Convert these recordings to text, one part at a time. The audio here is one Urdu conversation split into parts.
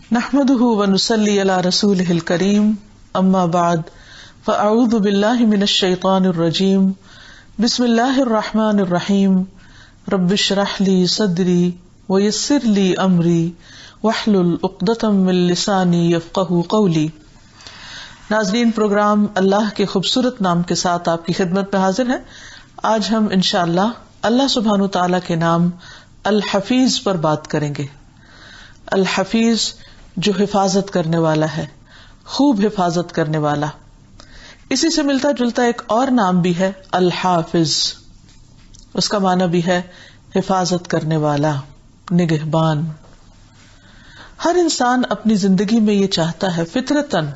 نحمده ونصلي على رسوله الكريم اما بعد فاعوذ بالله من الشيطان الرجيم بسم الله الرحمن الرحيم رب اشرح لي صدري ويسر لي امري واحلل عقدة من لساني يفقهوا قولي۔ ناظرین، پروگرام اللہ کے خوبصورت نام کے ساتھ آپ کی خدمت میں حاضر ہے۔ آج ہم انشاءاللہ اللہ سبحانہ تعالیٰ کے نام الحفیظ پر بات کریں گے۔ الحفیظ جو حفاظت کرنے والا ہے، خوب حفاظت کرنے والا۔ اسی سے ملتا جلتا ایک اور نام بھی ہے الحافظ، اس کا معنی بھی ہے حفاظت کرنے والا، نگہبان۔ ہر انسان اپنی زندگی میں یہ چاہتا ہے فطرتاً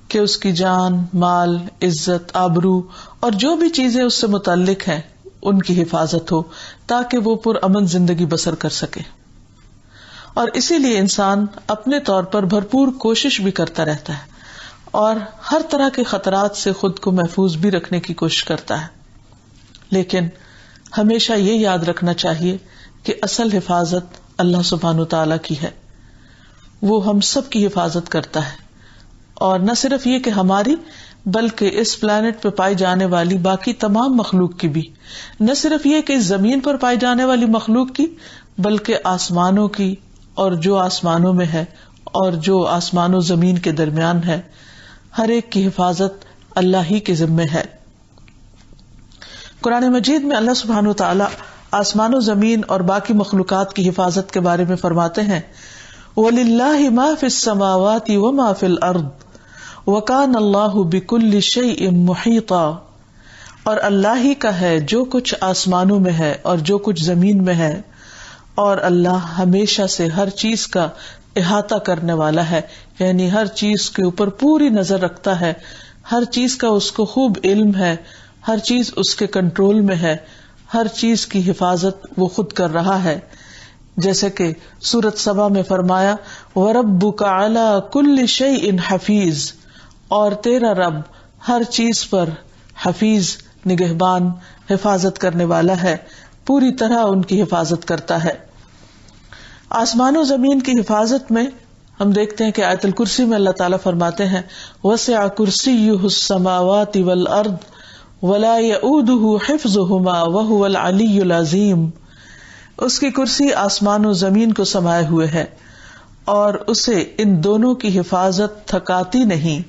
کہ اس کی جان، مال، عزت، آبرو اور جو بھی چیزیں اس سے متعلق ہیں ان کی حفاظت ہو تاکہ وہ پرامن زندگی بسر کر سکے، اور اسی لیے انسان اپنے طور پر بھرپور کوشش بھی کرتا رہتا ہے اور ہر طرح کے خطرات سے خود کو محفوظ بھی رکھنے کی کوشش کرتا ہے۔ لیکن ہمیشہ یہ یاد رکھنا چاہیے کہ اصل حفاظت اللہ سبحانہ تعالیٰ کی ہے، وہ ہم سب کی حفاظت کرتا ہے، اور نہ صرف یہ کہ ہماری بلکہ اس پلانٹ پہ پائی جانے والی باقی تمام مخلوق کی بھی، نہ صرف یہ کہ اس زمین پر پائی جانے والی مخلوق کی بلکہ آسمانوں کی، اور جو آسمانوں میں ہے اور جو آسمان و زمین کے درمیان ہے، ہر ایک کی حفاظت اللہ ہی کے ذمے ہے۔ قرآن مجید میں اللہ سبحانہ وتعالی آسمان و زمین اور باقی مخلوقات کی حفاظت کے بارے میں فرماتے ہیں وَلِلَّهِ مَا فِي السَّمَاوَاتِ وَمَا فِي الْأَرْضِ وَكَانَ اللَّهُ بِكُلِّ شَيْءٍ مُحِيطًا، اور اللہ ہی کا ہے جو کچھ آسمانوں میں ہے اور جو کچھ زمین میں ہے، اور اللہ ہمیشہ سے ہر چیز کا احاطہ کرنے والا ہے، یعنی ہر چیز کے اوپر پوری نظر رکھتا ہے، ہر چیز کا اس کو خوب علم ہے، ہر چیز اس کے کنٹرول میں ہے، ہر چیز کی حفاظت وہ خود کر رہا ہے۔ جیسے کہ سورۃ سبا میں فرمایا وَرَبُّكَ عَلَى كُلِّ شَيْءٍ حَفِيظٌ، اور تیرا رب ہر چیز پر حفیظ، نگہبان، حفاظت کرنے والا ہے، پوری طرح ان کی حفاظت کرتا ہے۔ آسمان و زمین کی حفاظت میں ہم دیکھتے ہیں کہ آیت الکرسی میں اللہ تعالیٰ فرماتے ہیں وَسِعَ كُرْسِيُّهُ السَّمَاوَاتِ وَالْأَرْضِ وَلَا يَئُودُهُ حِفْظُهُمَا وَهُوَ الْعَلِيُّ الْعَظِيمُ، اس کی کرسی آسمان و زمین کو سمائے ہوئے ہے اور اسے ان دونوں کی حفاظت تھکاتی نہیں،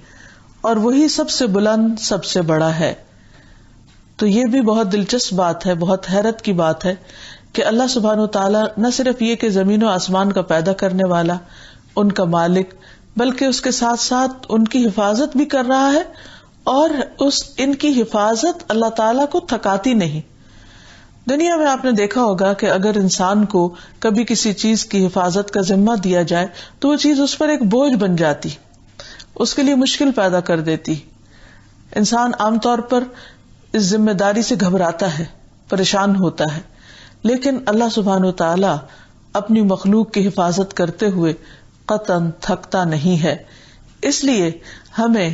اور وہی سب سے بلند، سب سے بڑا ہے۔ تو یہ بھی بہت دلچسپ بات ہے، بہت حیرت کی بات ہے کہ اللہ سبحانہ وتعالیٰ نہ صرف یہ کہ زمین و آسمان کا پیدا کرنے والا، ان کا مالک، بلکہ اس کے ساتھ ساتھ ان کی حفاظت بھی کر رہا ہے، اور ان کی حفاظت اللہ تعالیٰ کو تھکاتی نہیں۔ دنیا میں آپ نے دیکھا ہوگا کہ اگر انسان کو کبھی کسی چیز کی حفاظت کا ذمہ دیا جائے تو وہ چیز اس پر ایک بوجھ بن جاتی، اس کے لیے مشکل پیدا کر دیتی۔ انسان عام طور پر اس ذمہ داری سے گھبراتا ہے، پریشان ہوتا ہے، لیکن اللہ سبحانہ وتعالی اپنی مخلوق کی حفاظت کرتے ہوئے قطعاً تھکتا نہیں ہے۔ اس لیے ہمیں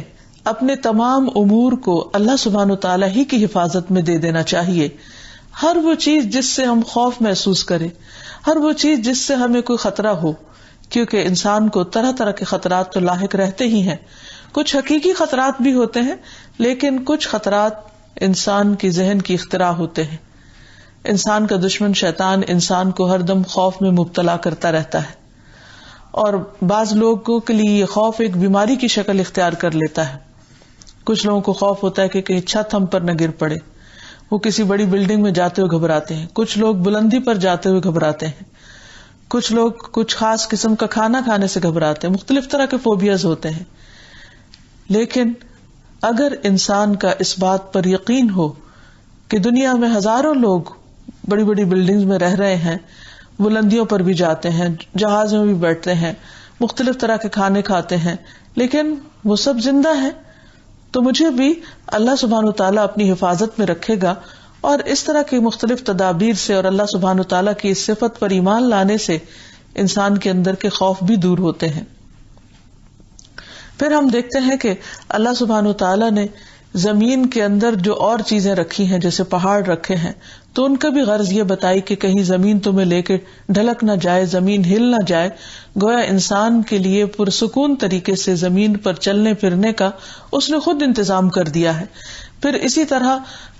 اپنے تمام امور کو اللہ سبحانہ وتعالی ہی کی حفاظت میں دے دینا چاہیے۔ ہر وہ چیز جس سے ہم خوف محسوس کریں، ہر وہ چیز جس سے ہمیں کوئی خطرہ ہو، کیونکہ انسان کو طرح طرح کے خطرات تو لاحق رہتے ہی ہیں، کچھ حقیقی خطرات بھی ہوتے ہیں، لیکن کچھ خطرات انسان کی ذہن کی اختراع ہوتے ہیں۔ انسان کا دشمن شیطان انسان کو ہر دم خوف میں مبتلا کرتا رہتا ہے، اور بعض لوگوں کے لیے یہ خوف ایک بیماری کی شکل اختیار کر لیتا ہے۔ کچھ لوگوں کو خوف ہوتا ہے کہ کہیں چھت ہم پر نہ گر پڑے، وہ کسی بڑی بلڈنگ میں جاتے ہوئے گھبراتے ہیں، کچھ لوگ بلندی پر جاتے ہوئے گھبراتے ہیں، کچھ لوگ کچھ خاص قسم کا کھانا کھانے سے گھبراتے ہیں، مختلف طرح کے فوبیاز ہوتے ہیں۔ لیکن اگر انسان کا اس بات پر یقین ہو کہ دنیا میں ہزاروں لوگ بڑی بڑی بلڈنگز میں رہ رہے ہیں، بلندیوں پر بھی جاتے ہیں، جہاز میں بھی بیٹھتے ہیں، مختلف طرح کے کھانے کھاتے ہیں، لیکن وہ سب زندہ ہیں، تو مجھے بھی اللہ سبحانہ وتعالیٰ اپنی حفاظت میں رکھے گا، اور اس طرح کی مختلف تدابیر سے اور اللہ سبحانہ وتعالیٰ کی اس صفت پر ایمان لانے سے انسان کے اندر کے خوف بھی دور ہوتے ہیں۔ پھر ہم دیکھتے ہیں کہ اللہ سبحانہ وتعالیٰ نے زمین کے اندر جو اور چیزیں رکھی ہیں، جیسے پہاڑ رکھے ہیں، تو ان کا بھی غرض یہ بتائی کہ کہیں زمین تمہیں لے کے ڈھلک نہ جائے، زمین ہل نہ جائے. گویا انسان کے لیے پرسکون طریقے سے زمین پر چلنے پھرنے کا اس نے خود انتظام کر دیا ہے. پھر اسی طرح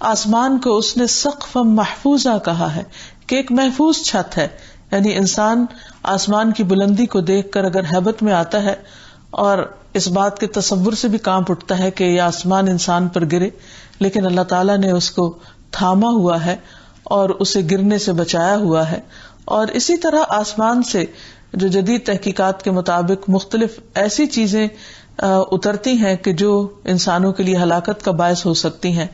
آسمان کو اس نے سقفا محفوظہ کہا ہے کہ ایک محفوظ چھت ہے. یعنی انسان آسمان کی بلندی کو دیکھ کر اگر ہیبت میں آتا ہے اور اس بات کے تصور سے بھی کانپ اٹھتا ہے کہ یہ آسمان انسان پر گرے، لیکن اللہ تعالیٰ نے اس کو تھاما ہوا ہے اور اسے گرنے سے بچایا ہوا ہے. اور اسی طرح آسمان سے جو جدید تحقیقات کے مطابق مختلف ایسی چیزیں اترتی ہیں کہ جو انسانوں کے لیے ہلاکت کا باعث ہو سکتی ہیں،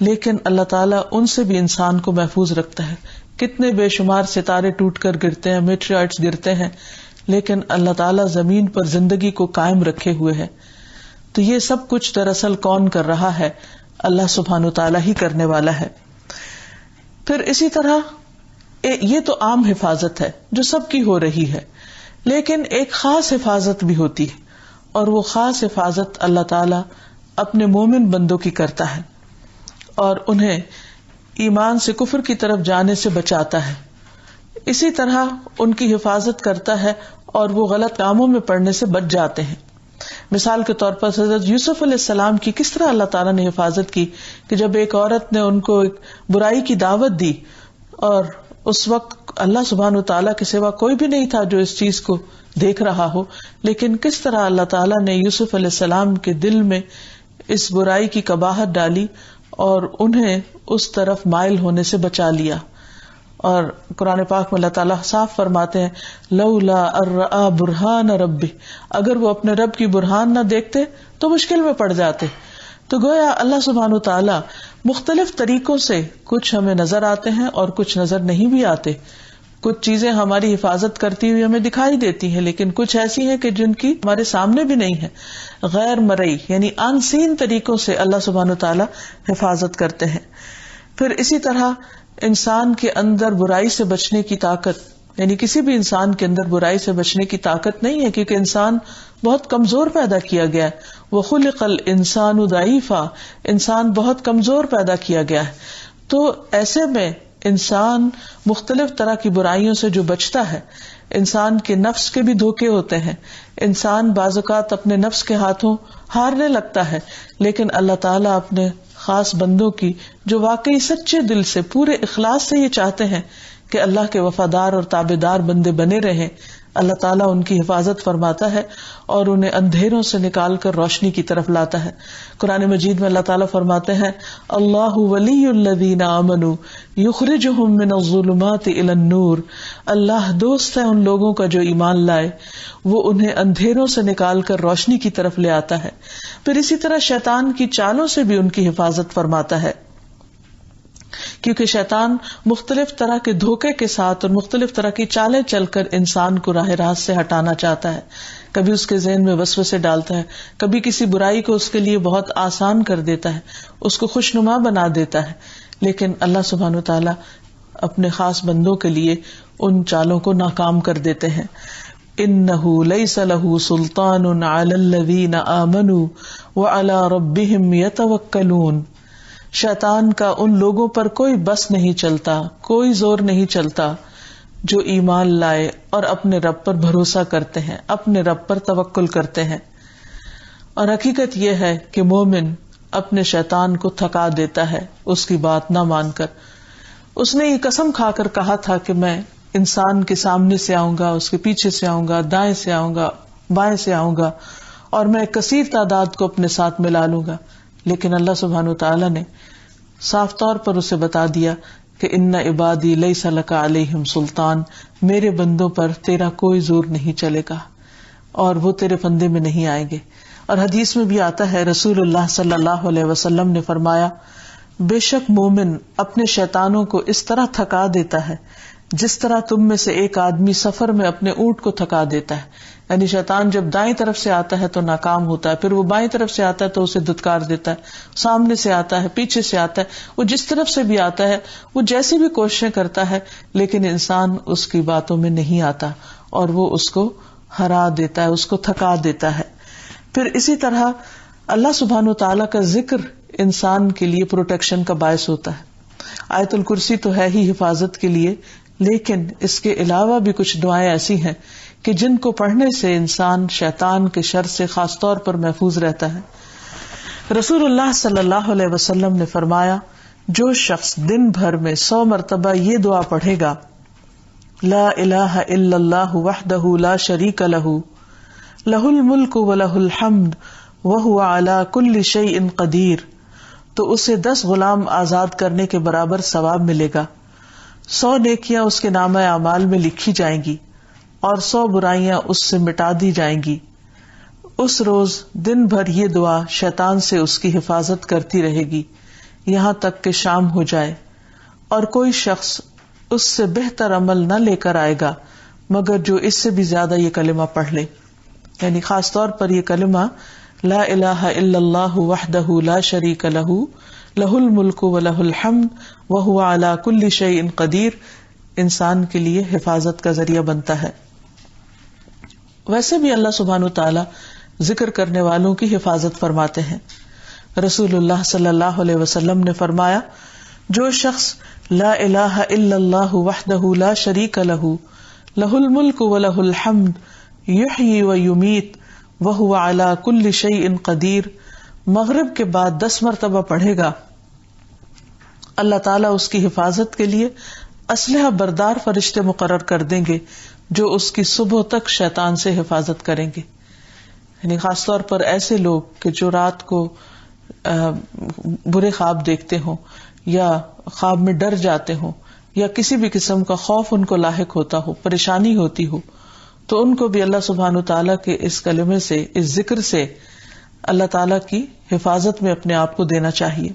لیکن اللہ تعالیٰ ان سے بھی انسان کو محفوظ رکھتا ہے. کتنے بے شمار ستارے ٹوٹ کر گرتے ہیں، میٹرائٹس گرتے ہیں، لیکن اللہ تعالیٰ زمین پر زندگی کو قائم رکھے ہوئے ہے. تو یہ سب کچھ دراصل کون کر رہا ہے؟ اللہ سبحانہ وتعالیٰ ہی کرنے والا ہے. پھر اسی طرح یہ تو عام حفاظت ہے جو سب کی ہو رہی ہے، لیکن ایک خاص حفاظت بھی ہوتی ہے، اور وہ خاص حفاظت اللہ تعالیٰ اپنے مومن بندوں کی کرتا ہے اور انہیں ایمان سے کفر کی طرف جانے سے بچاتا ہے. اسی طرح ان کی حفاظت کرتا ہے اور وہ غلط کاموں میں پڑنے سے بچ جاتے ہیں. مثال کے طور پر حضرت یوسف علیہ السلام کی کس طرح اللہ تعالیٰ نے حفاظت کی کہ جب ایک عورت نے ان کو ایک برائی کی دعوت دی اور اس وقت اللہ سبحانہ وتعالیٰ کے سوا کوئی بھی نہیں تھا جو اس چیز کو دیکھ رہا ہو، لیکن کس طرح اللہ تعالیٰ نے یوسف علیہ السلام کے دل میں اس برائی کی قباحت ڈالی اور انہیں اس طرف مائل ہونے سے بچا لیا. اور قرآن پاک میں اللہ تعالیٰ صاف فرماتے ہیں لولا ارآ برہان ربی، اگر وہ اپنے رب کی برہان نہ دیکھتے تو مشکل میں پڑ جاتے. تو گویا اللہ سبحانہ وتعالیٰ مختلف طریقوں سے کچھ ہمیں نظر آتے ہیں اور کچھ نظر نہیں بھی آتے. کچھ چیزیں ہماری حفاظت کرتی ہوئی ہمیں دکھائی دیتی ہیں، لیکن کچھ ایسی ہیں کہ جن کی ہمارے سامنے بھی نہیں ہے. غیر مرئی یعنی ان سین طریقوں سے اللہ سبحانہ وتعالیٰ حفاظت کرتے ہیں. پھر اسی طرح انسان کے اندر برائی سے بچنے کی طاقت، یعنی کسی بھی انسان کے اندر برائی سے بچنے کی طاقت نہیں ہے، کیونکہ انسان بہت کمزور پیدا کیا گیا ہے. وَخُلِقَ الْإِنسَانُ ضَعِيفًا، انسان بہت کمزور پیدا کیا گیا ہے. تو ایسے میں انسان مختلف طرح کی برائیوں سے جو بچتا ہے، انسان کے نفس کے بھی دھوکے ہوتے ہیں، انسان بعض اوقات اپنے نفس کے ہاتھوں ہارنے لگتا ہے، لیکن اللہ تعالیٰ اپنے خاص بندوں کی جو واقعی سچے دل سے پورے اخلاص سے یہ چاہتے ہیں کہ اللہ کے وفادار اور تابعدار بندے بنے رہیں، اللہ تعالیٰ ان کی حفاظت فرماتا ہے اور انہیں اندھیروں سے نکال کر روشنی کی طرف لاتا ہے. قرآن مجید میں اللہ تعالیٰ فرماتے ہیں اللہ ولی الذین آمنوا یخرجہم من الظلمات الی النور، اللہ دوست ہے ان لوگوں کا جو ایمان لائے، وہ انہیں اندھیروں سے نکال کر روشنی کی طرف لے آتا ہے. پھر اسی طرح شیطان کی چالوں سے بھی ان کی حفاظت فرماتا ہے، کیونکہ شیطان مختلف طرح کے دھوکے کے ساتھ اور مختلف طرح کی چالیں چل کر انسان کو راہ راست سے ہٹانا چاہتا ہے. کبھی اس کے ذہن میں وسوسے ڈالتا ہے، کبھی کسی برائی کو اس کے لیے بہت آسان کر دیتا ہے، اس کو خوشنما بنا دیتا ہے. لیکن اللہ سبحانہ وتعالیٰ اپنے خاص بندوں کے لیے ان چالوں کو ناکام کر دیتے ہیں. انہ لیس لہ سلطان علی الذین آمنوا وعلی ربہم یتوکلون، شیطان کا ان لوگوں پر کوئی بس نہیں چلتا، کوئی زور نہیں چلتا جو ایمان لائے اور اپنے رب پر بھروسہ کرتے ہیں، اپنے رب پر توکل کرتے ہیں. اور حقیقت یہ ہے کہ مومن اپنے شیطان کو تھکا دیتا ہے اس کی بات نہ مان کر. اس نے یہ قسم کھا کر کہا تھا کہ میں انسان کے سامنے سے آؤں گا، اس کے پیچھے سے آؤں گا، دائیں سے آؤں گا، بائیں سے آؤں گا، اور میں کثیر تعداد کو اپنے ساتھ ملا لوں گا. لیکن اللہ سبحانہ وتعالیٰ نے صاف طور پر اسے بتا دیا کہ ان عبادی لیس لک علیہم سلطان، میرے بندوں پر تیرا کوئی زور نہیں چلے گا اور وہ تیرے فندے میں نہیں آئیں گے. اور حدیث میں بھی آتا ہے، رسول اللہ صلی اللہ علیہ وسلم نے فرمایا بے شک مومن اپنے شیطانوں کو اس طرح تھکا دیتا ہے جس طرح تم میں سے ایک آدمی سفر میں اپنے اونٹ کو تھکا دیتا ہے. یعنی شیطان جب دائیں طرف سے آتا ہے تو ناکام ہوتا ہے، پھر وہ بائیں طرف سے آتا ہے تو اسے دھتکار دیتا ہے، سامنے سے آتا ہے، پیچھے سے آتا ہے، وہ جس طرف سے بھی آتا ہے، وہ جیسی بھی کوششیں کرتا ہے، لیکن انسان اس کی باتوں میں نہیں آتا اور وہ اس کو ہرا دیتا ہے، اس کو تھکا دیتا ہے. پھر اسی طرح اللہ سبحانہ و تعالیٰ کا ذکر انسان کے لیے پروٹیکشن کا باعث ہوتا ہے. آیت الکرسی تو ہے ہی حفاظت کے لیے، لیکن اس کے علاوہ بھی کچھ دعائیں ایسی ہیں کہ جن کو پڑھنے سے انسان شیطان کے شر سے خاص طور پر محفوظ رہتا ہے. رسول اللہ صلی اللہ علیہ وسلم نے فرمایا، جو شخص دن بھر میں 100 مرتبہ یہ دعا پڑھے گا، لا الہ الا اللہ وحدہ لا شریک لہ لہ الملک ولہ الحمد وہو علی کل شیء قدیر، تو اسے 10 غلام آزاد کرنے کے برابر ثواب ملے گا، 100 نیکیاں اس کے نامہ اعمال میں لکھی جائیں گی اور 100 برائیاں اس سے مٹا دی جائیں گی. اس روز دن بھر یہ دعا شیطان سے اس کی حفاظت کرتی رہے گی یہاں تک کہ شام ہو جائے، اور کوئی شخص اس سے بہتر عمل نہ لے کر آئے گا مگر جو اس سے بھی زیادہ یہ کلمہ پڑھ لے. یعنی خاص طور پر یہ کلمہ لا الہ الا اللہ وحدہ لا شریک لہ لہ الملک ولہ الحمد وہو علی کل شیء قدیر انسان کے لیے حفاظت کا ذریعہ بنتا ہے. ویسے بھی اللہ سبحانہ تعالی ذکر کرنے والوں کی حفاظت فرماتے ہیں. رسول اللہ صلی اللہ علیہ وسلم نے فرمایا، جو شخص لا الہ الا اللہ وحدہ لا شریک لہ لہ الملک ولہ الحمد یحیی و یمیت وہو علی کل شیء قدیر مغرب کے بعد 10 مرتبہ پڑھے گا، اللہ تعالیٰ اس کی حفاظت کے لیے اسلحہ بردار فرشتے مقرر کر دیں گے جو اس کی صبح تک شیطان سے حفاظت کریں گے. یعنی خاص طور پر ایسے لوگ کہ جو رات کو برے خواب دیکھتے ہوں یا خواب میں ڈر جاتے ہوں یا کسی بھی قسم کا خوف ان کو لاحق ہوتا ہو، پریشانی ہوتی ہو، تو ان کو بھی اللہ سبحانہ تعالیٰ کے اس کلمے سے، اس ذکر سے اللہ تعالیٰ کی حفاظت میں اپنے آپ کو دینا چاہیے.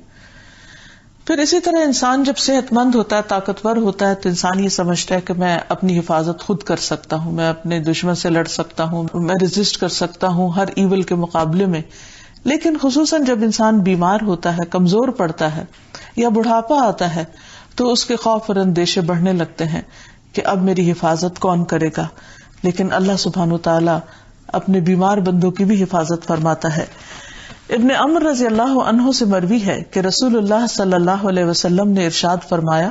پھر اسی طرح انسان جب صحت مند ہوتا ہے، طاقتور ہوتا ہے، تو انسان یہ سمجھتا ہے کہ میں اپنی حفاظت خود کر سکتا ہوں، میں اپنے دشمن سے لڑ سکتا ہوں، میں ریزسٹ کر سکتا ہوں ہر ایول کے مقابلے میں. لیکن خصوصاً جب انسان بیمار ہوتا ہے، کمزور پڑتا ہے یا بڑھاپا آتا ہے، تو اس کے خوف اور اندیشے بڑھنے لگتے ہیں کہ اب میری حفاظت کون کرے گا. لیکن اللہ سبحانہ تعالیٰ اپنے بیمار بندوں کی بھی حفاظت فرماتا ہے. ابن عمر رضی اللہ عنہ سے مروی ہے کہ رسول اللہ صلی اللہ علیہ وسلم نے ارشاد فرمایا،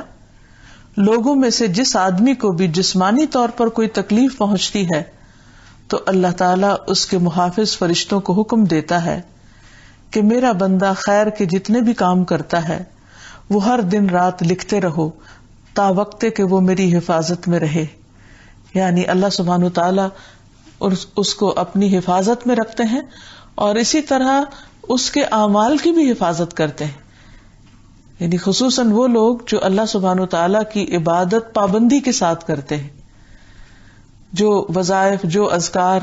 لوگوں میں سے جس آدمی کو بھی جسمانی طور پر کوئی تکلیف پہنچتی ہے تو اللہ تعالیٰ اس کے محافظ فرشتوں کو حکم دیتا ہے کہ میرا بندہ خیر کے جتنے بھی کام کرتا ہے وہ ہر دن رات لکھتے رہو تا وقت کہ وہ میری حفاظت میں رہے. یعنی اللہ سبحانہ تعالیٰ اس کو اپنی حفاظت میں رکھتے ہیں اور اسی طرح اس کے اعمال کی بھی حفاظت کرتے ہیں. یعنی خصوصاً وہ لوگ جو اللہ سبحانہ تعالیٰ کی عبادت پابندی کے ساتھ کرتے ہیں، جو وظائف، جو اذکار،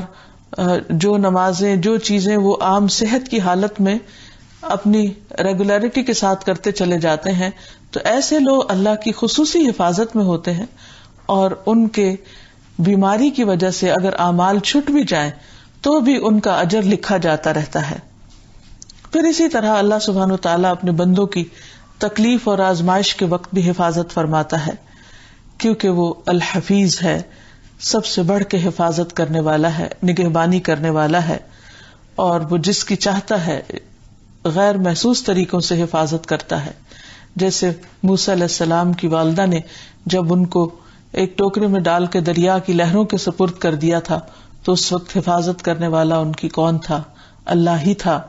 جو نمازیں، جو چیزیں وہ عام صحت کی حالت میں اپنی ریگولیرٹی کے ساتھ کرتے چلے جاتے ہیں، تو ایسے لوگ اللہ کی خصوصی حفاظت میں ہوتے ہیں اور ان کے بیماری کی وجہ سے اگر اعمال چھٹ بھی جائیں تو بھی ان کا اجر لکھا جاتا رہتا ہے. پھر اسی طرح اللہ سبحانہ وتعالیٰ اپنے بندوں کی تکلیف اور آزمائش کے وقت بھی حفاظت فرماتا ہے، کیونکہ وہ الحفیظ ہے، سب سے بڑھ کے حفاظت کرنے والا ہے، نگہبانی کرنے والا ہے، اور وہ جس کی چاہتا ہے غیر محسوس طریقوں سے حفاظت کرتا ہے. جیسے موسیٰ علیہ السلام کی والدہ نے جب ان کو ایک ٹوکرے میں ڈال کے دریا کی لہروں کے سپرد کر دیا تھا تو اس وقت حفاظت کرنے والا ان کی کون تھا؟ اللہ ہی تھا.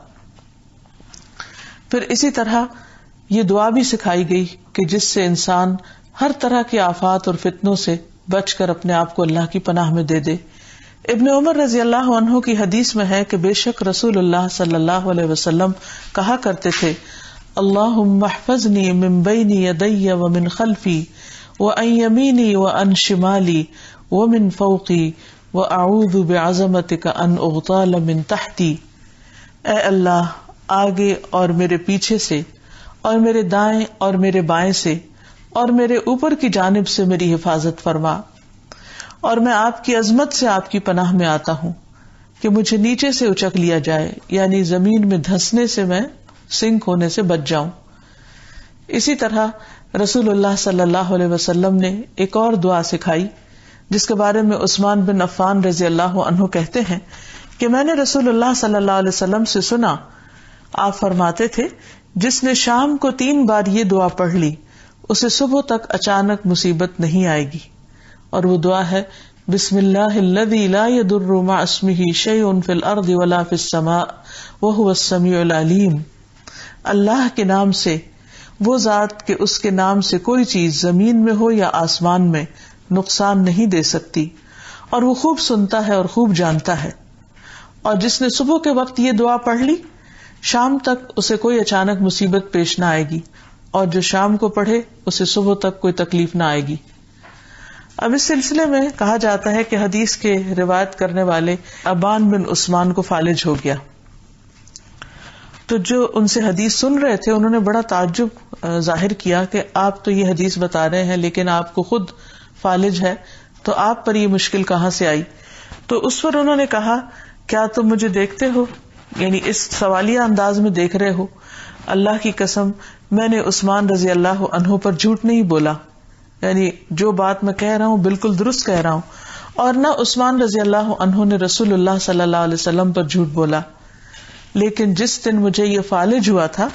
پھر اسی طرح یہ دعا بھی سکھائی گئی کہ جس سے انسان ہر طرح کی آفات اور فتنوں سے بچ کر اپنے آپ کو اللہ کی پناہ میں دے دے. ابن عمر رضی اللہ عنہ کی حدیث میں ہے کہ بے شک رسول اللہ صلی اللہ علیہ وسلم کہا کرتے تھے، اللہم احفظنی من بین یدی ومن خلفی وعن یمینی وعن شمالی ومن فوقی وَأَعُوذُ بِعَظَمَتِكَ أَنْ أُغْتَالَ مِنْ تَحْتِي. اے اللہ، آگے اور میرے پیچھے سے اور میرے دائیں اور میرے بائیں سے اور میرے اوپر کی جانب سے میری حفاظت فرما، اور میں آپ کی عظمت سے آپ کی پناہ میں آتا ہوں کہ مجھے نیچے سے اچک لیا جائے، یعنی زمین میں دھنسنے سے میں سنک ہونے سے بچ جاؤں. اسی طرح رسول اللہ صلی اللہ علیہ وسلم نے ایک اور دعا سکھائی جس کے بارے میں عثمان بن عفان رضی اللہ عنہ کہتے ہیں کہ میں نے رسول اللہ صلی اللہ علیہ وسلم سے سنا، آپ فرماتے تھے، جس نے شام کو 3 بار یہ دعا پڑھ لی اسے صبح تک اچانک مصیبت نہیں آئے گی. اور وہ دعا ہے بسم اللہ الذی لا یضر مع اسمہ شیء فی الارض ولا فی السماء وہو السمیع العلیم. اللہ کے نام سے، وہ ذات کہ اس کے نام سے کوئی چیز زمین میں ہو یا آسمان میں نقصان نہیں دے سکتی، اور وہ خوب سنتا ہے اور خوب جانتا ہے. اور جس نے صبح کے وقت یہ دعا پڑھ لی، شام تک اسے کوئی اچانک مصیبت پیش نہ آئے گی، اور جو شام کو پڑھے اسے صبح تک کوئی تکلیف نہ آئے گی. اب اس سلسلے میں کہا جاتا ہے کہ حدیث کے روایت کرنے والے ابان بن عثمان کو فالج ہو گیا. تو جو ان سے حدیث سن رہے تھے انہوں نے بڑا تعجب ظاہر کیا کہ آپ تو یہ حدیث بتا رہے ہیں لیکن آپ کو خود فالج ہے، تو آپ پر یہ مشکل کہاں سے آئی؟ تو اس پر انہوں نے کہا کیا تم مجھے دیکھتے ہو، یعنی اس سوالیہ انداز میں دیکھ رہے ہو؟ اللہ کی قسم میں نے عثمان رضی اللہ عنہ پر جھوٹ نہیں بولا، یعنی جو بات میں کہہ رہا ہوں بالکل درست کہہ رہا ہوں، اور نہ عثمان رضی اللہ عنہ نے رسول اللہ صلی اللہ علیہ وسلم پر جھوٹ بولا. لیکن جس دن مجھے یہ فالج ہوا تھا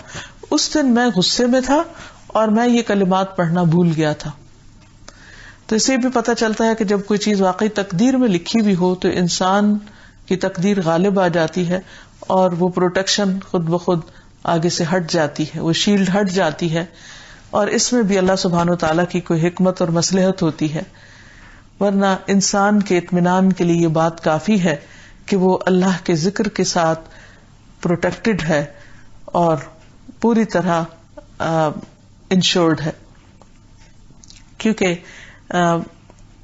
اس دن میں غصے میں تھا اور میں یہ کلمات پڑھنا بھول گیا تھا. تو اسے بھی پتہ چلتا ہے کہ جب کوئی چیز واقعی تقدیر میں لکھی بھی ہو تو انسان کی تقدیر غالب آ جاتی ہے اور وہ پروٹیکشن خود بخود آگے سے ہٹ جاتی ہے، وہ شیلڈ ہٹ جاتی ہے، اور اس میں بھی اللہ سبحانہ و تعالیٰ کی کوئی حکمت اور مصلحت ہوتی ہے. ورنہ انسان کے اطمینان کے لیے یہ بات کافی ہے کہ وہ اللہ کے ذکر کے ساتھ پروٹیکٹڈ ہے اور پوری طرح انشورڈ ہے. کیونکہ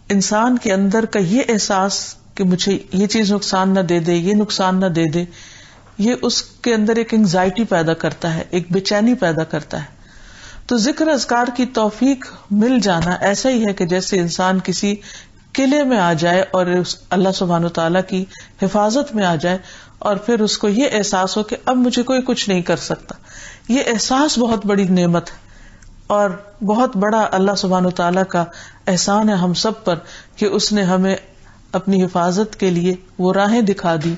انسان کے اندر کا یہ احساس کہ مجھے یہ چیز نقصان نہ دے دے، یہ نقصان نہ دے دے، یہ اس کے اندر ایک انگزائٹی پیدا کرتا ہے، ایک بے چینی پیدا کرتا ہے. تو ذکر اذکار کی توفیق مل جانا ایسا ہی ہے کہ جیسے انسان کسی قلعے میں آ جائے اور اللہ سبحانہ و تعالیٰ کی حفاظت میں آ جائے اور پھر اس کو یہ احساس ہو کہ اب مجھے کوئی کچھ نہیں کر سکتا. یہ احساس بہت بڑی نعمت ہے اور بہت بڑا اللہ سبحانہ و تعالیٰ کا احسان ہے ہم سب پر کہ اس نے ہمیں اپنی حفاظت کے لیے وہ راہیں دکھا دی،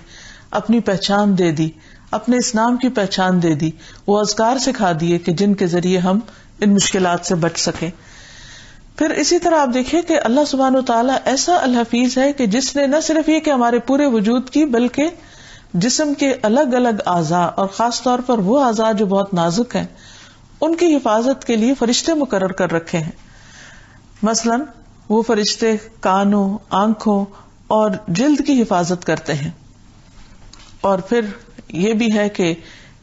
اپنی پہچان دے دی، اپنے اسلام کی پہچان دے دی، وہ اذکار سکھا دیے کہ جن کے ذریعے ہم ان مشکلات سے بچ سکیں. پھر اسی طرح آپ دیکھیں کہ اللہ سبحانہ و تعالیٰ ایسا الحفیظ ہے کہ جس نے نہ صرف یہ کہ ہمارے پورے وجود کی بلکہ جسم کے الگ الگ اعضاء اور خاص طور پر وہ اعضاء جو بہت نازک ہیں ان کی حفاظت کے لیے فرشتے مقرر کر رکھے ہیں. مثلاً وہ فرشتے کانوں، آنکھوں اور جلد کی حفاظت کرتے ہیں. اور پھر یہ بھی ہے کہ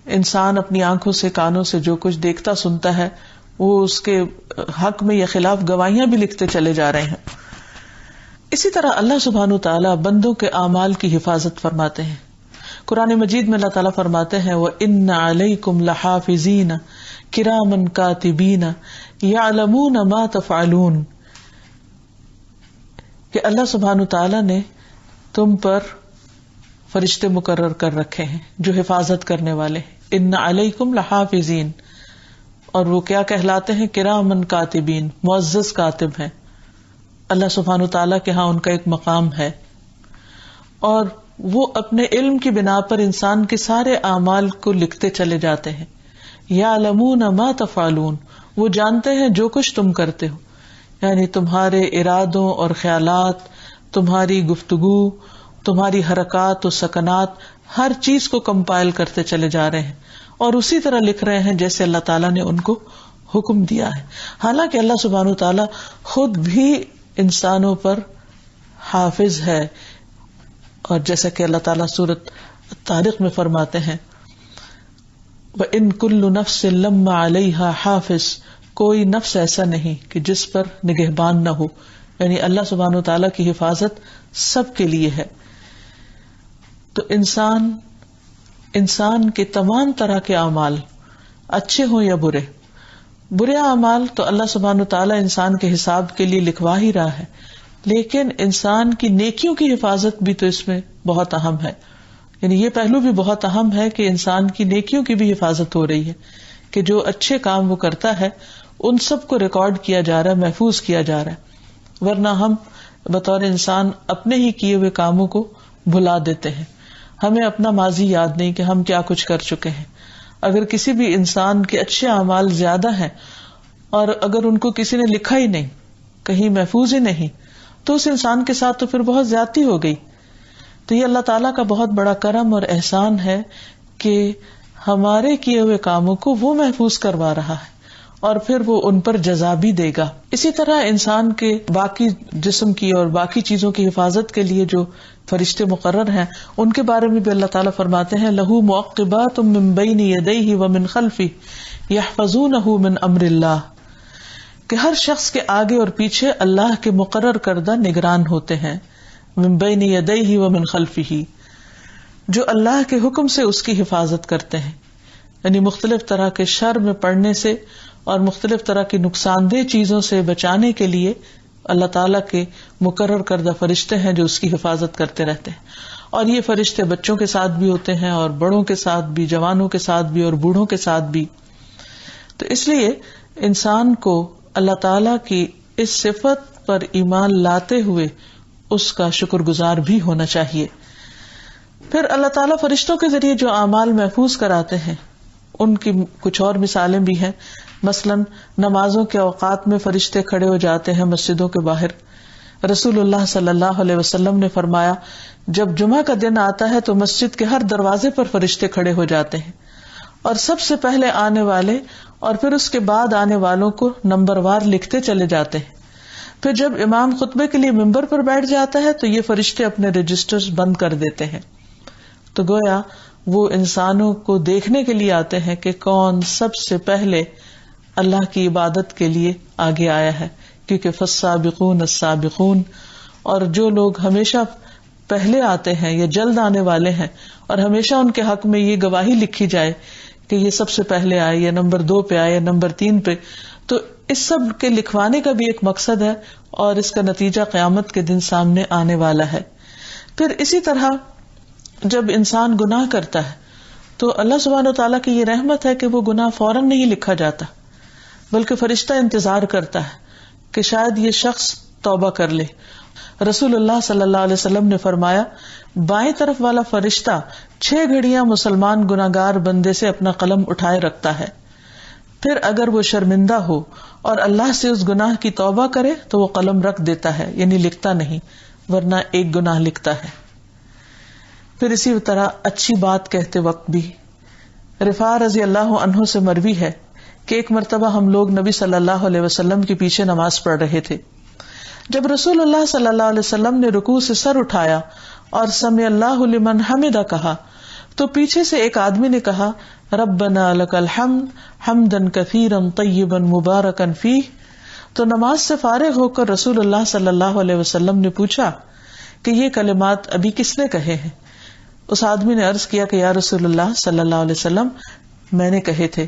انسان اپنی آنکھوں سے، کانوں سے جو کچھ دیکھتا سنتا ہے وہ اس کے حق میں یا خلاف گواہیاں بھی لکھتے چلے جا رہے ہیں. اسی طرح اللہ سبحانہ وتعالی بندوں کے اعمال کی حفاظت فرماتے ہیں. قرآن مجید میں اللہ تعالیٰ فرماتے ہیں وَإِنَّ عَلَيْكُمْ لَحَافِظِينَ كِرَامًا كَاتِبِينَ يَعْلَمُونَ مَا تَفْعَلُونَ، کہ اللہ سبحانہ وتعالیٰ نے تم پر فرشتے مقرر کر رکھے ہیں جو حفاظت کرنے والے ہیں. ان علیکم لحافظین، اور وہ کیا کہلاتے ہیں؟ کرامن کاتبین، معزز کاتب ہیں. اللہ سبحانہ وتعالیٰ کے ہاں ان کا ایک مقام ہے، اور وہ اپنے علم کی بنا پر انسان کے سارے اعمال کو لکھتے چلے جاتے ہیں. یعلمون ما تفعلون، وہ جانتے ہیں جو کچھ تم کرتے ہو، یعنی تمہارے ارادوں اور خیالات، تمہاری گفتگو، تمہاری حرکات و سکنات، ہر چیز کو کمپائل کرتے چلے جا رہے ہیں اور اسی طرح لکھ رہے ہیں جیسے اللہ تعالیٰ نے ان کو حکم دیا ہے. حالانکہ اللہ سبحانہ وتعالیٰ خود بھی انسانوں پر حافظ ہے، اور جیسا کہ اللہ تعالیٰ سورۃ طارق میں فرماتے ہیں وَإِن كُلُّ نَفْسٍ لَمَّا عَلَيْهَا حَافِظٌ، کوئی نفس ایسا نہیں کہ جس پر نگہبان نہ ہو، یعنی اللہ سبحانہ وتعالیٰ کی حفاظت سب کے لیے ہے. تو انسان کے تمام طرح کے اعمال اچھے ہوں یا برے اعمال تو اللہ سبحانہ وتعالیٰ انسان کے حساب کے لیے لکھوا ہی رہا ہے، لیکن انسان کی نیکیوں کی حفاظت بھی تو اس میں بہت اہم ہے. یعنی یہ پہلو بھی بہت اہم ہے کہ انسان کی نیکیوں کی بھی حفاظت ہو رہی ہے، کہ جو اچھے کام وہ کرتا ہے ان سب کو ریکارڈ کیا جا رہا ہے، محفوظ کیا جا رہا ہے. ورنہ ہم بطور انسان اپنے ہی کیے ہوئے کاموں کو بھلا دیتے ہیں، ہمیں اپنا ماضی یاد نہیں کہ ہم کیا کچھ کر چکے ہیں. اگر کسی بھی انسان کے اچھے اعمال زیادہ ہیں اور اگر ان کو کسی نے لکھا ہی نہیں, کہیں محفوظ ہی نہیں, تو اس انسان کے ساتھ تو پھر بہت زیادتی ہو گئی. تو یہ اللہ تعالیٰ کا بہت بڑا کرم اور احسان ہے کہ ہمارے کیے ہوئے کاموں کو وہ محفوظ کروا رہا ہے اور پھر وہ ان پر جزا بھی دے گا. اسی طرح انسان کے باقی جسم کی اور باقی چیزوں کی حفاظت کے لیے جو فرشتے مقرر ہیں, ان کے بارے میں بھی اللہ تعالیٰ فرماتے ہیں لَهُ مُعَقِّبَاتٌ مِّن بَيْنِ يَدَيْهِ وَمِن خَلْفِهِ يَحْفَظُونَهُ مِنْ أَمْرِ اللَّهِ, کہ ہر شخص کے آگے اور پیچھے اللہ کے مقرر کردہ نگران ہوتے ہیں. مِن بَيْنِ يَدَيْهِ وَمِن خَلْفِهِ, جو اللہ کے حکم سے اس کی حفاظت کرتے ہیں, یعنی مختلف طرح کے شر میں پڑنے سے اور مختلف طرح کی نقصان دہ چیزوں سے بچانے کے لیے اللہ تعالیٰ کے مقرر کردہ فرشتے ہیں جو اس کی حفاظت کرتے رہتے ہیں. اور یہ فرشتے بچوں کے ساتھ بھی ہوتے ہیں اور بڑوں کے ساتھ بھی, جوانوں کے ساتھ بھی اور بوڑھوں کے ساتھ بھی. تو اس لیے انسان کو اللہ تعالیٰ کی اس صفت پر ایمان لاتے ہوئے اس کا شکر گزار بھی ہونا چاہیے. پھر اللہ تعالیٰ فرشتوں کے ذریعے جو اعمال محفوظ کراتے ہیں ان کی کچھ اور مثالیں بھی ہیں. مثلاً نمازوں کے اوقات میں فرشتے کھڑے ہو جاتے ہیں مسجدوں کے باہر. رسول اللہ صلی اللہ علیہ وسلم نے فرمایا جب جمعہ کا دن آتا ہے تو مسجد کے ہر دروازے پر فرشتے کھڑے ہو جاتے ہیں اور سب سے پہلے آنے والے اور پھر اس کے بعد آنے والوں کو نمبر وار لکھتے چلے جاتے ہیں. پھر جب امام خطبے کے لیے ممبر پر بیٹھ جاتا ہے تو یہ فرشتے اپنے رجسٹرز بند کر دیتے ہیں. تو گویا وہ انسانوں کو دیکھنے کے لیے آتے ہیں کہ کون سب سے پہلے اللہ کی عبادت کے لیے آگے آیا ہے, کیونکہ فالسابقون السابقون, اور جو لوگ ہمیشہ پہلے آتے ہیں یا جلد آنے والے ہیں اور ہمیشہ ان کے حق میں یہ گواہی لکھی جائے کہ یہ سب سے پہلے آئے یا نمبر 2 پہ آئے یا نمبر 3 پہ, تو اس سب کے لکھوانے کا بھی ایک مقصد ہے اور اس کا نتیجہ قیامت کے دن سامنے آنے والا ہے. پھر اسی طرح جب انسان گناہ کرتا ہے تو اللہ سبحانہ وتعالیٰ کی یہ رحمت ہے کہ وہ گناہ فوراً نہیں لکھا جاتا, بلکہ فرشتہ انتظار کرتا ہے کہ شاید یہ شخص توبہ کر لے. رسول اللہ صلی اللہ علیہ وسلم نے فرمایا بائیں طرف والا فرشتہ 6 گھڑیاں مسلمان گناہگار بندے سے اپنا قلم اٹھائے رکھتا ہے, پھر اگر وہ شرمندہ ہو اور اللہ سے اس گناہ کی توبہ کرے تو وہ قلم رکھ دیتا ہے, یعنی لکھتا نہیں, ورنہ ایک گناہ لکھتا ہے. پھر اسی طرح اچھی بات کہتے وقت بھی رفاع رضی اللہ عنہ سے مروی ہے کہ ایک مرتبہ ہم لوگ نبی صلی اللہ علیہ وسلم کے پیچھے نماز پڑھ رہے تھے. جب رسول اللہ صلی اللہ علیہ وسلم نے رکوع سے سر اٹھایا اور سمع اللہ لمن حمدہ کہا تو پیچھے سے ایک آدمی نے کہا ربنا لک الحمد حمدا کثیرا طیبا مبارکا فیہ. تو نماز سے فارغ ہو کر رسول اللہ صلی اللہ علیہ وسلم نے پوچھا کہ یہ کلمات ابھی کس نے کہے ہیں؟ اس آدمی نے عرض کیا کہ یا رسول اللہ صلی اللہ علیہ وسلم میں نے کہے تھے.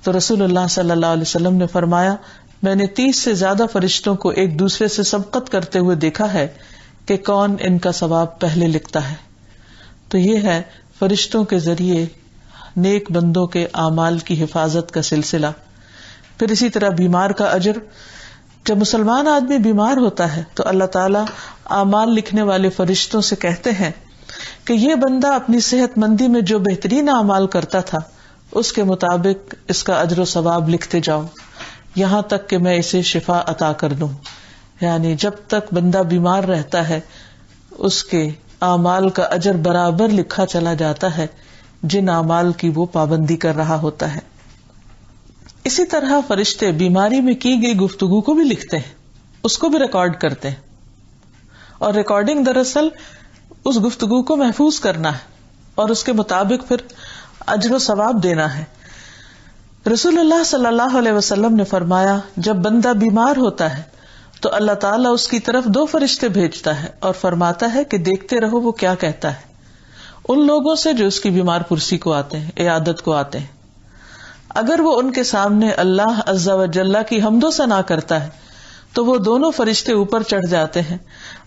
تو رسول اللہ صلی اللہ علیہ وسلم نے فرمایا میں نے 30 سے زیادہ فرشتوں کو ایک دوسرے سے سبقت کرتے ہوئے دیکھا ہے کہ کون ان کا ثواب پہلے لکھتا ہے. تو یہ ہے فرشتوں کے ذریعے نیک بندوں کے اعمال کی حفاظت کا سلسلہ. پھر اسی طرح بیمار کا اجر. جب مسلمان آدمی بیمار ہوتا ہے تو اللہ تعالیٰ اعمال لکھنے والے فرشتوں سے کہتے ہیں کہ یہ بندہ اپنی صحت مندی میں جو بہترین اعمال کرتا تھا اس کے مطابق اس کا اجر و ثواب لکھتے جاؤ یہاں تک کہ میں اسے شفا عطا کر دوں. یعنی جب تک بندہ بیمار رہتا ہے اس کے اعمال کا اجر برابر لکھا چلا جاتا ہے جن اعمال کی وہ پابندی کر رہا ہوتا ہے. اسی طرح فرشتے بیماری میں کی گئی گفتگو کو بھی لکھتے ہیں, اس کو بھی ریکارڈ کرتے ہیں, اور ریکارڈنگ دراصل اس گفتگو کو محفوظ کرنا ہے اور اس کے مطابق پھر اجر و ثواب دینا ہے. رسول اللہ صلی اللہ علیہ وسلم نے فرمایا جب بندہ بیمار ہوتا ہے تو اللہ تعالیٰ اس کی طرف 2 فرشتے بھیجتا ہے اور فرماتا ہے کہ دیکھتے رہو وہ کیا کہتا ہے ان لوگوں سے جو اس کی بیمار پرسی کو آتے ہیں, عیادت کو آتے ہیں. اگر وہ ان کے سامنے اللہ عز و جل کی حمد و ثنا کرتا ہے تو وہ دونوں فرشتے اوپر چڑھ جاتے ہیں.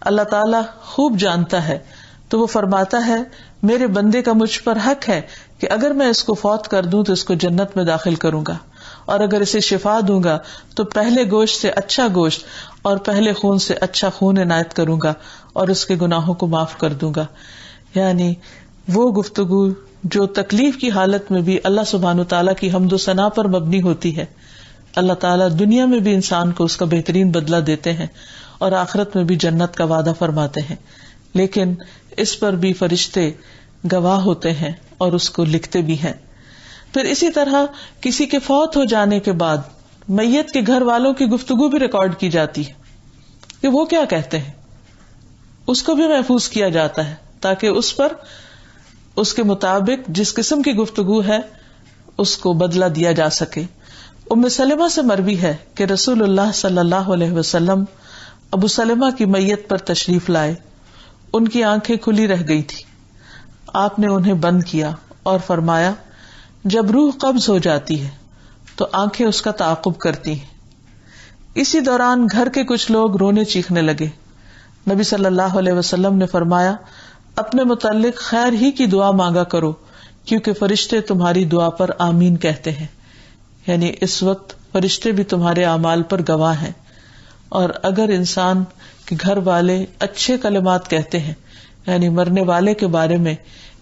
اللہ تعالیٰ خوب جانتا ہے تو وہ فرماتا ہے میرے بندے کا مجھ پر حق ہے کہ اگر میں اس کو فوت کر دوں تو اس کو جنت میں داخل کروں گا, اور اگر اسے شفا دوں گا تو پہلے گوشت سے اچھا گوشت اور پہلے خون سے اچھا خون عنایت کروں گا اور اس کے گناہوں کو معاف کر دوں گا. یعنی وہ گفتگو جو تکلیف کی حالت میں بھی اللہ سبحانہ وتعالیٰ کی حمد و ثنا پر مبنی ہوتی ہے اللہ تعالیٰ دنیا میں بھی انسان کو اس کا بہترین بدلہ دیتے ہیں اور آخرت میں بھی جنت کا وعدہ فرماتے ہیں، لیکن اس پر بھی فرشتے گواہ ہوتے ہیں اور اس کو لکھتے بھی ہیں۔ پھر اسی طرح کسی کے فوت ہو جانے کے بعد میت کے گھر والوں کی گفتگو بھی ریکارڈ کی جاتی ہے کہ وہ کیا کہتے ہیں، اس کو بھی محفوظ کیا جاتا ہے تاکہ اس پر اس کے مطابق جس قسم کی گفتگو ہے اس کو بدلہ دیا جا سکے۔ ام سلمہ سے مروی ہے کہ رسول اللہ صلی اللہ علیہ وسلم ابو سلمہ کی میت پر تشریف لائے، ان کی آنکھیں کھلی رہ گئی تھی، آپ نے انہیں بند کیا اور فرمایا جب روح قبض ہو جاتی ہے تو آنکھیں اس کا تعاقب کرتی ہیں۔ اسی دوران گھر کے کچھ لوگ رونے چیخنے لگے، نبی صلی اللہ علیہ وسلم نے فرمایا اپنے متعلق خیر ہی کی دعا مانگا کرو کیونکہ فرشتے تمہاری دعا پر آمین کہتے ہیں، یعنی اس وقت فرشتے بھی تمہارے اعمال پر گواہ ہیں، اور اگر انسان کے گھر والے اچھے کلمات کہتے ہیں، یعنی مرنے والے کے بارے میں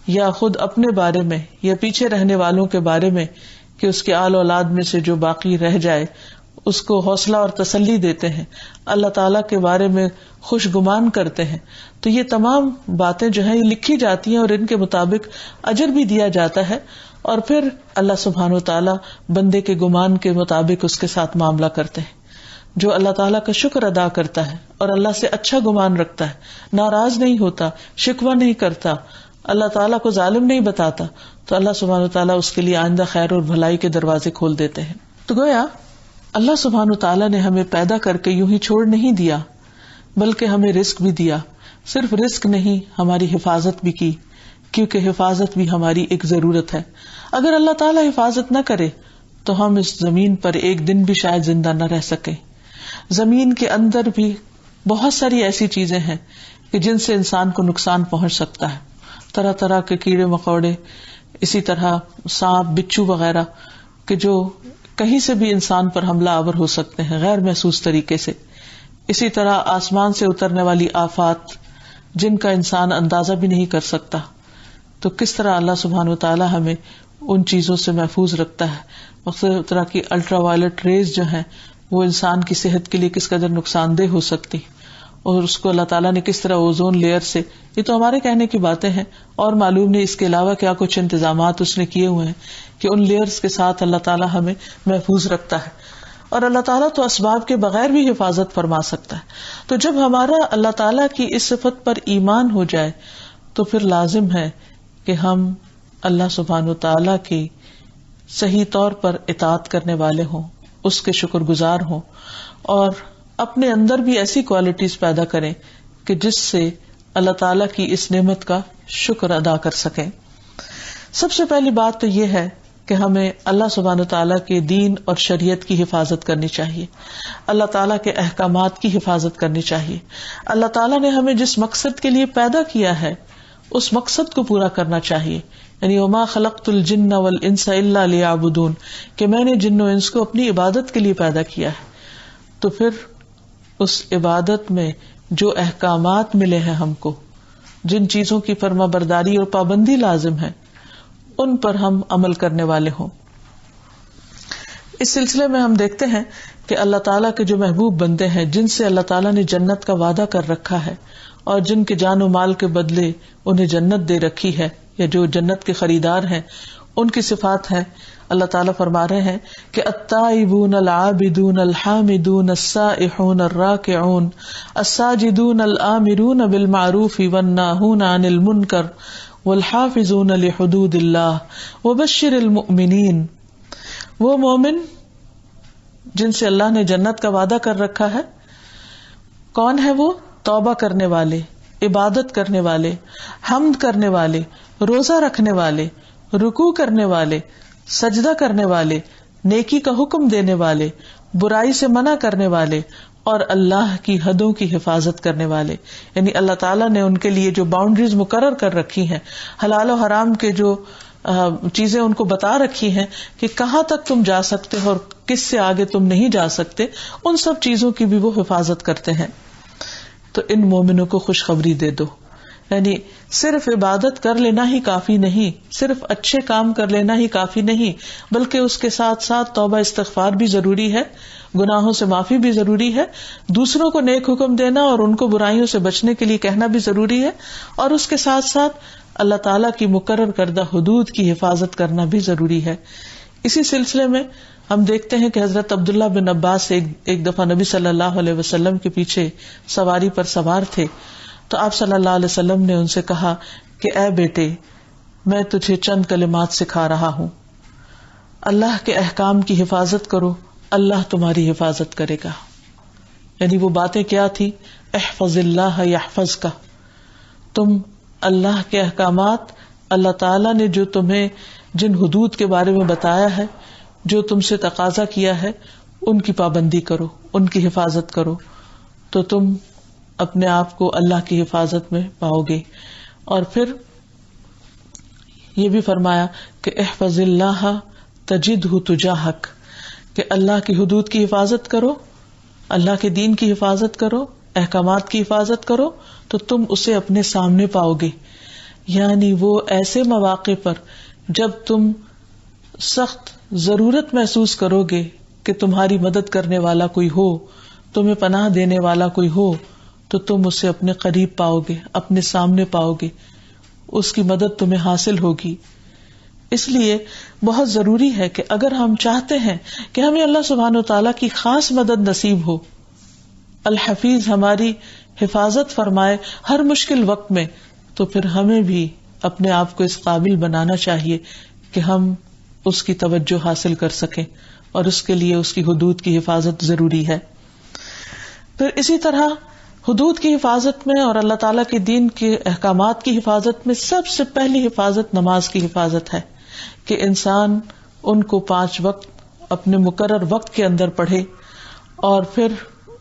یا خود اپنے بارے میں یا پیچھے رہنے والوں کے بارے میں کہ اس کے آل اولاد میں سے جو باقی رہ جائے اس کو حوصلہ اور تسلی دیتے ہیں، اللہ تعالیٰ کے بارے میں خوش گمان کرتے ہیں، تو یہ تمام باتیں جو ہیں یہ لکھی جاتی ہیں اور ان کے مطابق اجر بھی دیا جاتا ہے، اور پھر اللہ سبحانہ وتعالیٰ بندے کے گمان کے مطابق اس کے ساتھ معاملہ کرتے ہیں۔ جو اللہ تعالیٰ کا شکر ادا کرتا ہے اور اللہ سے اچھا گمان رکھتا ہے، ناراض نہیں ہوتا، شکوہ نہیں کرتا، اللہ تعالیٰ کو ظالم نہیں بتاتا، تو اللہ سبحانہ وتعالیٰ اس کے لیے آئندہ خیر اور بھلائی کے دروازے کھول دیتے ہیں۔ تو گویا اللہ سبحانہ وتعالیٰ نے ہمیں پیدا کر کے یوں ہی چھوڑ نہیں دیا، بلکہ ہمیں رزق بھی دیا، صرف رزق نہیں ہماری حفاظت بھی کی، کیونکہ حفاظت بھی ہماری ایک ضرورت ہے۔ اگر اللہ تعالیٰ حفاظت نہ کرے تو ہم اس زمین پر ایک دن بھی شاید زندہ نہ رہ سکیں۔ زمین کے اندر بھی بہت ساری ایسی چیزیں ہیں کہ جن سے انسان کو نقصان پہنچ سکتا ہے، طرح طرح کے کیڑے مکوڑے، اسی طرح سانپ بچھو وغیرہ کہ جو کہیں سے بھی انسان پر حملہ آور ہو سکتے ہیں غیر محسوس طریقے سے، اسی طرح آسمان سے اترنے والی آفات جن کا انسان اندازہ بھی نہیں کر سکتا۔ تو کس طرح اللہ سبحانہ وتعالیٰ ہمیں ان چیزوں سے محفوظ رکھتا ہے، مختلف طرح کی الٹرا وائلٹ ریز جو ہیں وہ انسان کی صحت کے لیے کس قدر نقصان دہ ہو سکتی، اور اس کو اللہ تعالیٰ نے کس طرح اوزون لیئر سے، یہ تو ہمارے کہنے کی باتیں ہیں اور معلوم نہیں اس کے علاوہ کیا کچھ انتظامات اس نے کیے ہوئے ہیں کہ ان لیئرز کے ساتھ اللہ تعالیٰ ہمیں محفوظ رکھتا ہے، اور اللہ تعالیٰ تو اسباب کے بغیر بھی حفاظت فرما سکتا ہے۔ تو جب ہمارا اللہ تعالیٰ کی اس صفت پر ایمان ہو جائے تو پھر لازم ہے کہ ہم اللہ سبحانہ وتعالیٰ کی صحیح طور پر اطاعت کرنے والے ہوں، اس کے شکر گزار ہوں، اور اپنے اندر بھی ایسی کوالٹیز پیدا کریں کہ جس سے اللہ تعالیٰ کی اس نعمت کا شکر ادا کر سکیں۔ سب سے پہلی بات تو یہ ہے کہ ہمیں اللہ سبحانہ تعالیٰ کے دین اور شریعت کی حفاظت کرنی چاہیے، اللہ تعالیٰ کے احکامات کی حفاظت کرنی چاہیے۔ اللہ تعالیٰ نے ہمیں جس مقصد کے لیے پیدا کیا ہے اس مقصد کو پورا کرنا چاہیے، یعنی وما خلقت الجن والانس الا لیعبدون، کہ میں نے جن و انس کو اپنی عبادت کے لیے پیدا کیا ہے۔ تو پھر اس عبادت میں جو احکامات ملے ہیں ہم کو، جن چیزوں کی فرما برداری اور پابندی لازم ہے، ان پر ہم عمل کرنے والے ہوں۔ اس سلسلے میں ہم دیکھتے ہیں کہ اللہ تعالیٰ کے جو محبوب بندے ہیں، جن سے اللہ تعالیٰ نے جنت کا وعدہ کر رکھا ہے اور جن کے جان و مال کے بدلے انہیں جنت دے رکھی ہے، یا جو جنت کے خریدار ہیں، ان کی صفات ہے۔ اللہ تعالیٰ فرما رہے ہیں کہ التائبون العابدون الحامدون السائحون الراکعون الساجدون الآمرون بالمعروف والناہون عن المنکر والحافظون لحدود اللہ وبشر المؤمنین۔ وہ مومن جن سے اللہ نے جنت کا وعدہ کر رکھا ہے، کون ہے وہ؟ توبہ کرنے والے، عبادت کرنے والے، حمد کرنے والے، روزہ رکھنے والے، رکوع کرنے والے، سجدہ کرنے والے، نیکی کا حکم دینے والے، برائی سے منع کرنے والے، اور اللہ کی حدوں کی حفاظت کرنے والے۔ یعنی اللہ تعالیٰ نے ان کے لیے جو باؤنڈریز مقرر کر رکھی ہیں، حلال و حرام کے جو چیزیں ان کو بتا رکھی ہیں کہ کہاں تک تم جا سکتے ہو اور کس سے آگے تم نہیں جا سکتے، ان سب چیزوں کی بھی وہ حفاظت کرتے ہیں۔ تو ان مومنوں کو خوشخبری دے دو، یعنی صرف عبادت کر لینا ہی کافی نہیں، صرف اچھے کام کر لینا ہی کافی نہیں، بلکہ اس کے ساتھ ساتھ توبہ استغفار بھی ضروری ہے، گناہوں سے معافی بھی ضروری ہے، دوسروں کو نیک حکم دینا اور ان کو برائیوں سے بچنے کے لیے کہنا بھی ضروری ہے، اور اس کے ساتھ ساتھ اللہ تعالیٰ کی مقرر کردہ حدود کی حفاظت کرنا بھی ضروری ہے۔ اسی سلسلے میں ہم دیکھتے ہیں کہ حضرت عبداللہ بن عباس ایک دفعہ نبی صلی اللہ علیہ وسلم کے پیچھے سواری پر سوار تھے، تو آپ صلی اللہ علیہ وسلم نے ان سے کہا کہ اے بیٹے، میں تجھے چند کلمات سکھا رہا ہوں، اللہ کے احکام کی حفاظت کرو، اللہ تمہاری حفاظت کرے گا۔ یعنی وہ باتیں کیا تھی؟ احفظ اللہ یحفظ کا، تم اللہ کے احکامات، اللہ تعالیٰ نے جو تمہیں جن حدود کے بارے میں بتایا ہے، جو تم سے تقاضا کیا ہے، ان کی پابندی کرو، ان کی حفاظت کرو، تو تم اپنے آپ کو اللہ کی حفاظت میں پاؤ گے۔ اور پھر یہ بھی فرمایا کہ احفظ اللہ تجدہ تجاہک، کہ اللہ کی حدود کی حفاظت کرو، اللہ کے دین کی حفاظت کرو، احکامات کی حفاظت کرو، تو تم اسے اپنے سامنے پاؤ گے۔ یعنی وہ ایسے مواقع پر جب تم سخت ضرورت محسوس کرو گے کہ تمہاری مدد کرنے والا کوئی ہو، تمہیں پناہ دینے والا کوئی ہو، تو تم اسے اپنے قریب پاؤ گے، اپنے سامنے پاؤ گے، اس کی مدد تمہیں حاصل ہوگی۔ اس لیے بہت ضروری ہے کہ اگر ہم چاہتے ہیں کہ ہمیں اللہ سبحانہ و تعالیٰ کی خاص مدد نصیب ہو، الحفیظ ہماری حفاظت فرمائے ہر مشکل وقت میں، تو پھر ہمیں بھی اپنے آپ کو اس قابل بنانا چاہیے کہ ہم اس کی توجہ حاصل کر سکیں، اور اس کے لیے اس کی حدود کی حفاظت ضروری ہے۔ پھر اسی طرح حدود کی حفاظت میں اور اللہ تعالیٰ کے دین کے احکامات کی حفاظت میں سب سے پہلی حفاظت نماز کی حفاظت ہے، کہ انسان ان کو 5 وقت اپنے مقرر وقت کے اندر پڑھے اور پھر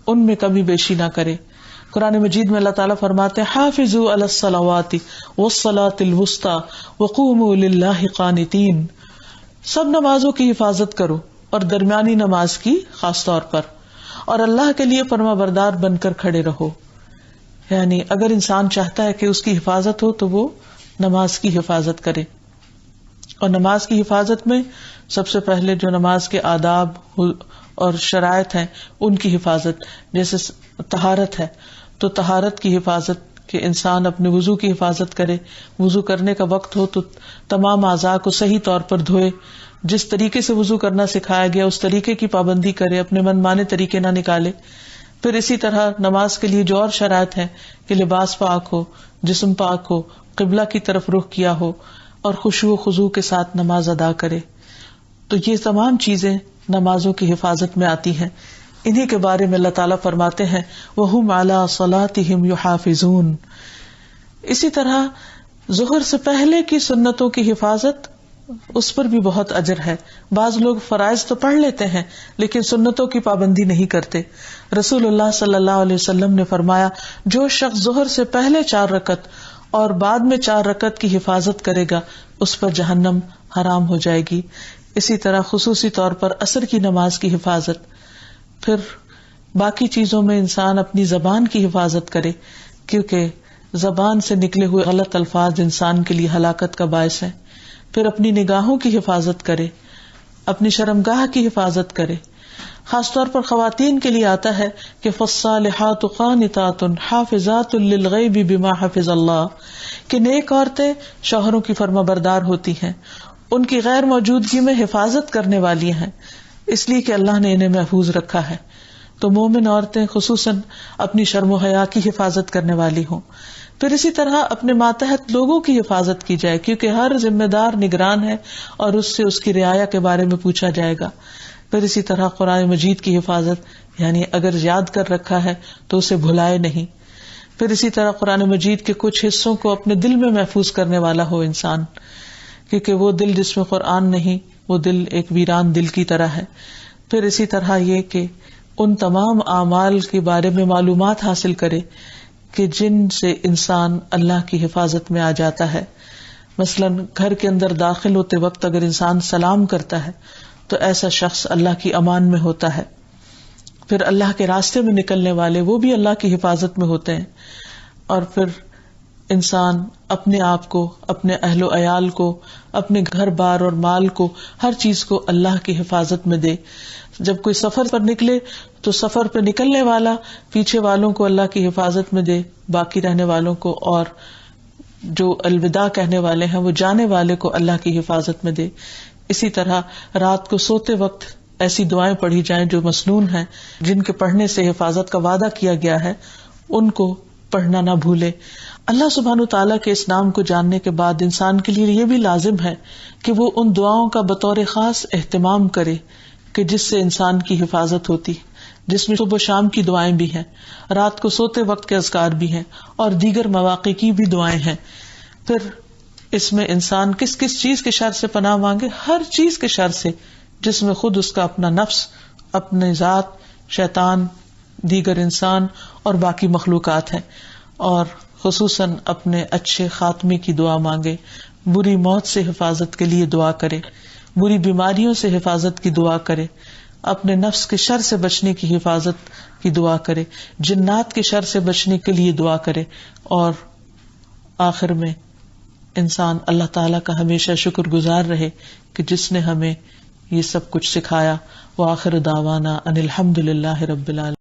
ان میں کمی بیشی نہ کرے۔ قرآن مجید میں اللہ تعالیٰ فرماتے ہیں حافظوا علی الصلوات والصلاۃ الوسطی وقوموا للہ قانتین، سب نمازوں کی حفاظت کرو اور درمیانی نماز کی خاص طور پر، اور اللہ کے لیے فرما بردار بن کر کھڑے رہو۔ یعنی اگر انسان چاہتا ہے کہ اس کی حفاظت ہو تو وہ نماز کی حفاظت کرے، اور نماز کی حفاظت میں سب سے پہلے جو نماز کے آداب اور شرائط ہیں ان کی حفاظت، جیسے طہارت ہے تو طہارت کی حفاظت، کہ انسان اپنے وضو کی حفاظت کرے، وضو کرنے کا وقت ہو تو تمام اعضاء کو صحیح طور پر دھوئے، جس طریقے سے وضو کرنا سکھایا گیا اس طریقے کی پابندی کرے، اپنے من مانے طریقے نہ نکالے۔ پھر اسی طرح نماز کے لیے جو اور شرائط ہیں کہ لباس پاک ہو، جسم پاک ہو، قبلہ کی طرف رخ کیا ہو، اور خشوع و خضوع کے ساتھ نماز ادا کرے۔ تو یہ تمام چیزیں نمازوں کی حفاظت میں آتی ہیں۔ انہی کے بارے میں اللہ تعالیٰ فرماتے ہیں وَهُمْ عَلَىٰ صَلَاتِهِمْ يُحَافِظُونَ۔ اسی طرح ظہر سے پہلے کی سنتوں کی حفاظت، اس پر بھی بہت اجر ہے۔ بعض لوگ فرائض تو پڑھ لیتے ہیں لیکن سنتوں کی پابندی نہیں کرتے۔ رسول اللہ صلی اللہ علیہ وسلم نے فرمایا جو شخص ظہر سے پہلے 4 رکعت اور بعد میں 4 رکعت کی حفاظت کرے گا اس پر جہنم حرام ہو جائے گی۔ اسی طرح خصوصی طور پر عصر کی نماز کی حفاظت۔ پھر باقی چیزوں میں انسان اپنی زبان کی حفاظت کرے، کیونکہ زبان سے نکلے ہوئے غلط الفاظ انسان کے لیے ہلاکت کا باعث ہے۔ پھر اپنی نگاہوں کی حفاظت کرے، اپنی شرمگاہ کی حفاظت کرے۔ خاص طور پر خواتین کے لیے آتا ہے کہ فالصالحات قانتات حافظات للغیب بما حفظ اللہ، کہ نیک عورتیں شوہروں کی فرما بردار ہوتی ہیں، ان کی غیر موجودگی میں حفاظت کرنے والی ہیں، اس لیے کہ اللہ نے انہیں محفوظ رکھا ہے۔ تو مومن عورتیں خصوصاً اپنی شرم و حیا کی حفاظت کرنے والی ہوں۔ پھر اسی طرح اپنے ماتحت لوگوں کی حفاظت کی جائے، کیونکہ ہر ذمہ دار نگران ہے اور اس سے اس کی رعایا کے بارے میں پوچھا جائے گا۔ پھر اسی طرح قرآن مجید کی حفاظت، یعنی اگر یاد کر رکھا ہے تو اسے بھلائے نہیں۔ پھر اسی طرح قرآن مجید کے کچھ حصوں کو اپنے دل میں محفوظ کرنے والا ہو انسان، کیونکہ وہ دل جس میں قرآن نہیں وہ دل ایک ویران دل کی طرح ہے۔ پھر اسی طرح یہ کہ ان تمام اعمال کے بارے میں معلومات حاصل کرے کہ جن سے انسان اللہ کی حفاظت میں آ جاتا ہے۔ مثلاً گھر کے اندر داخل ہوتے وقت اگر انسان سلام کرتا ہے تو ایسا شخص اللہ کی امان میں ہوتا ہے۔ پھر اللہ کے راستے میں نکلنے والے وہ بھی اللہ کی حفاظت میں ہوتے ہیں۔ اور پھر انسان اپنے آپ کو، اپنے اہل و عیال کو، اپنے گھر بار اور مال کو، ہر چیز کو اللہ کی حفاظت میں دے. جب کوئی سفر پر نکلے تو سفر پہ نکلنے والا پیچھے والوں کو اللہ کی حفاظت میں دے، باقی رہنے والوں کو، اور جو الوداع کہنے والے ہیں وہ جانے والے کو اللہ کی حفاظت میں دے. اسی طرح رات کو سوتے وقت ایسی دعائیں پڑھی جائیں جو مسنون ہیں، جن کے پڑھنے سے حفاظت کا وعدہ کیا گیا ہے، ان کو پڑھنا نہ بھولے. اللہ سبحانہ تعالیٰ کے اس نام کو جاننے کے بعد انسان کے لیے یہ بھی لازم ہے کہ وہ ان دعاؤں کا بطور خاص اہتمام کرے کہ جس سے انسان کی حفاظت ہوتی، جس میں صبح و شام کی دعائیں بھی ہیں، رات کو سوتے وقت کے اذکار بھی ہیں، اور دیگر مواقع کی بھی دعائیں ہیں. پھر اس میں انسان کس کس چیز کے شر سے پناہ مانگے؟ ہر چیز کے شر سے، جس میں خود اس کا اپنا نفس، اپنے ذات، شیطان، دیگر انسان اور باقی مخلوقات ہیں. اور خصوصاً اپنے اچھے خاتمے کی دعا مانگے، بری موت سے حفاظت کے لیے دعا کرے، بری بیماریوں سے حفاظت کی دعا کرے، اپنے نفس کے شر سے بچنے کی حفاظت کی دعا کرے، جنات کے شر سے بچنے کے لیے دعا کرے، اور آخر میں انسان اللہ تعالیٰ کا ہمیشہ شکر گزار رہے کہ جس نے ہمیں یہ سب کچھ سکھایا. وآخر دعوانا ان الحمد للہ رب العالمین.